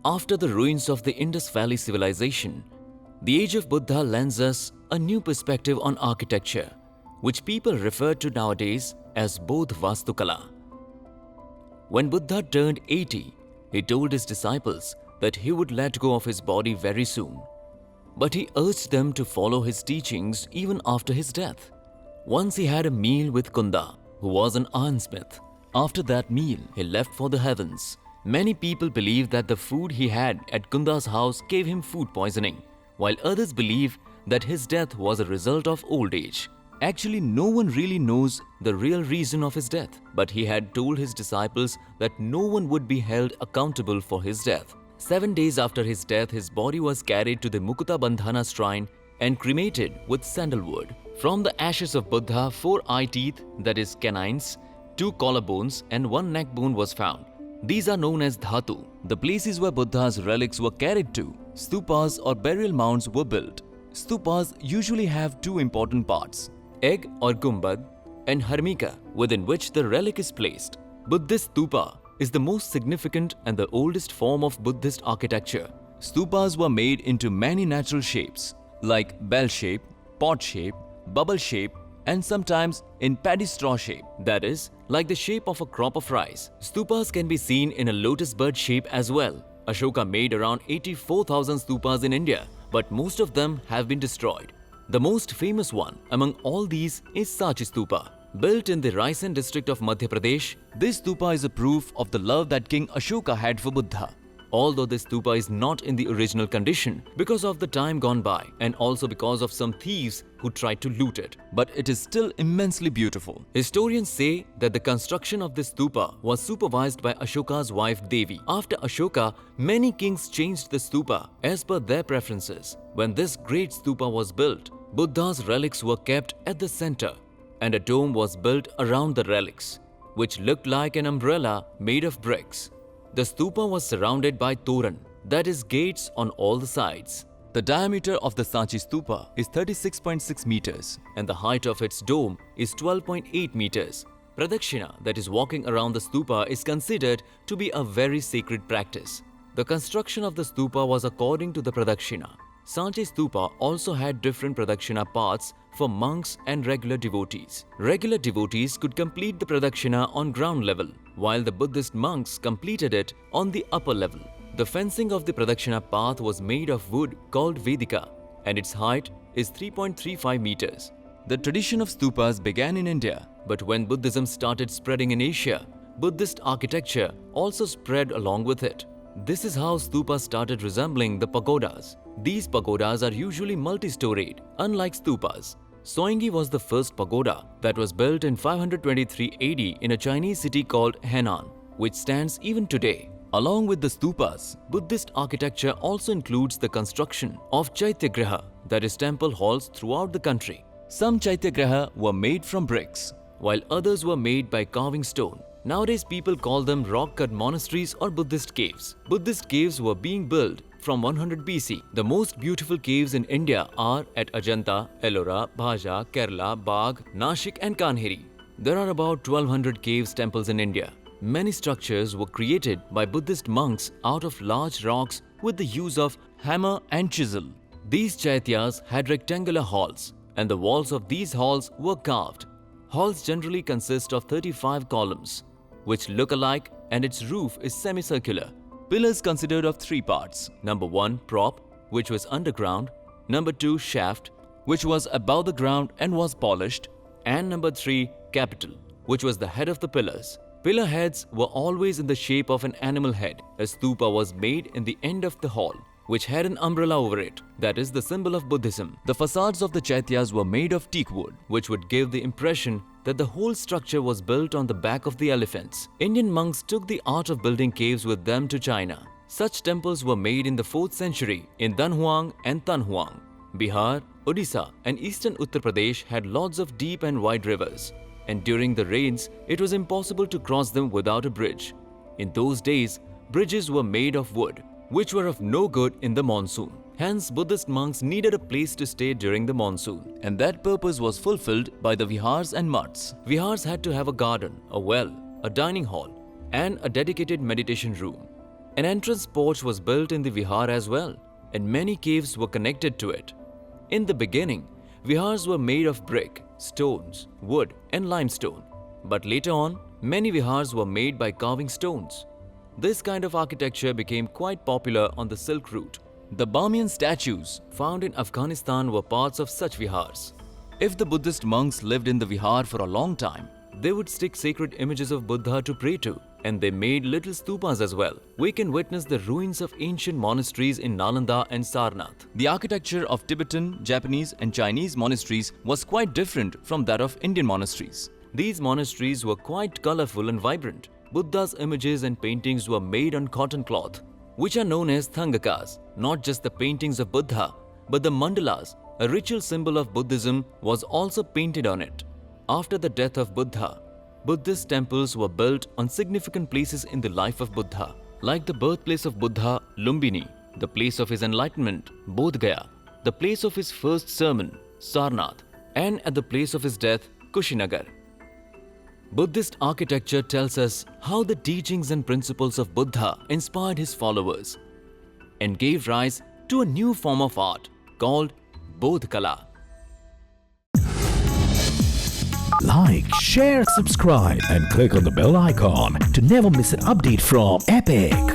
After the ruins of the Indus Valley civilization, the age of Buddha lends us a new perspective on architecture, which people refer to nowadays as Bodh Vastukala. When Buddha turned 80, he told his disciples that he would let go of his body very soon. But he urged them to follow his teachings even after his death. Once he had a meal with Kunda, who was an ironsmith. After that meal, he left for the heavens. Many people believe that the food he had at Kunda's house gave him food poisoning, while others believe that his death was a result of old age. Actually, no one really knows the real reason of his death, but he had told his disciples that no one would be held accountable for his death. 7 days after his death, his body was carried to the Mukuta Bandhana shrine and cremated with sandalwood. From the ashes of Buddha, 4 eye teeth, that is canines, 2 collarbones and 1 neck bone was found. These are known as dhatu, the places where Buddha's relics were carried to. Stupas or burial mounds were built. Stupas usually have 2 important parts, egg or gumbad and harmika, within which the relic is placed. Buddhist stupa is the most significant and the oldest form of Buddhist architecture. Stupas were made into many natural shapes like bell shape, pot shape, bubble shape, and sometimes in paddy straw shape, that is, like the shape of a crop of rice. Stupas can be seen in a lotus bird shape as well. Ashoka made around 84,000 stupas in India, but most of them have been destroyed. The most famous one among all these is Sanchi Stupa. Built in the Raisen district of Madhya Pradesh, this stupa is a proof of the love that King Ashoka had for Buddha. Although this stupa is not in the original condition because of the time gone by and also because of some thieves who tried to loot it, but it is still immensely beautiful. Historians say that the construction of this stupa was supervised by Ashoka's wife Devi. After Ashoka, many kings changed the stupa as per their preferences. When this great stupa was built, Buddha's relics were kept at the center and a dome was built around the relics, which looked like an umbrella made of bricks. The stupa was surrounded by toran, that is gates on all the sides. The diameter of the Sanchi stupa is 36.6 meters and the height of its dome is 12.8 meters. Pradakshina, that is walking around the stupa, is considered to be a very sacred practice. The construction of the stupa was according to the Pradakshina. Sanchi stupa also had different Pradakshina paths for monks and regular devotees. Regular devotees could complete the Pradakshina on ground level, while the Buddhist monks completed it on the upper level. The fencing of the Pradakshina path was made of wood called Vedika, and its height is 3.35 meters. The tradition of stupas began in India, but when Buddhism started spreading in Asia, Buddhist architecture also spread along with it. This is how stupas started resembling the pagodas. These pagodas are usually multi-storied, unlike stupas. Soingi was the first pagoda that was built in 523 AD in a Chinese city called Henan, which stands even today. Along with the stupas, Buddhist architecture also includes the construction of Chaityagraha, that is temple halls throughout the country. Some Chaityagraha were made from bricks, while others were made by carving stone. Nowadays people call them rock-cut monasteries or Buddhist caves. Buddhist caves were being built from 100 BC. The most beautiful caves in India are at Ajanta, Ellora, Bhaja, Kerala, Bagh, Nashik and Kanheri. There are about 1200 caves temples in India. Many structures were created by Buddhist monks out of large rocks with the use of hammer and chisel. These chaityas had rectangular halls, and the walls of these halls were carved. Halls generally consist of 35 columns, which look alike, and its roof is semicircular. Pillars consisted of 3 parts. Number 1, prop, which was underground. Number 2, shaft, which was above the ground and was polished. And number 3, capital, which was the head of the pillars. Pillar heads were always in the shape of an animal head. A stupa was made in the end of the hall, which had an umbrella over it, that is the symbol of Buddhism. The facades of the chaityas were made of teak wood, which would give the impression that the whole structure was built on the back of the elephants. Indian monks took the art of building caves with them to China. Such temples were made in the 4th century in Danhuang and Tanhuang. Bihar, Odisha and eastern Uttar Pradesh had lots of deep and wide rivers, and during the rains it was impossible to cross them without a bridge. In those days, bridges were made of wood, which were of no good in the monsoon. Hence, Buddhist monks needed a place to stay during the monsoon, and that purpose was fulfilled by the vihars and mutts. Vihars had to have a garden, a well, a dining hall, and a dedicated meditation room. An entrance porch was built in the vihar as well, and many caves were connected to it. In the beginning, vihars were made of brick, stones, wood, and limestone. But later on, many vihars were made by carving stones. This kind of architecture became quite popular on the Silk Route. The Bamiyan statues found in Afghanistan were parts of such vihars. If the Buddhist monks lived in the vihar for a long time, they would stick sacred images of Buddha to pray to, and they made little stupas as well. We can witness the ruins of ancient monasteries in Nalanda and Sarnath. The architecture of Tibetan, Japanese, and Chinese monasteries was quite different from that of Indian monasteries. These monasteries were quite colorful and vibrant. Buddha's images and paintings were made on cotton cloth, which are known as thangakas. Not just the paintings of Buddha, but the mandalas, a ritual symbol of Buddhism, was also painted on it. After the death of Buddha, Buddhist temples were built on significant places in the life of Buddha, like the birthplace of Buddha, Lumbini, the place of his enlightenment, Bodh Gaya, the place of his first sermon, Sarnath, and at the place of his death, Kushinagar. Buddhist architecture tells us how the teachings and principles of Buddha inspired his followers and gave rise to a new form of art called Bodh Kala. Like, share, subscribe, and click on the bell icon to never miss an update from Epic.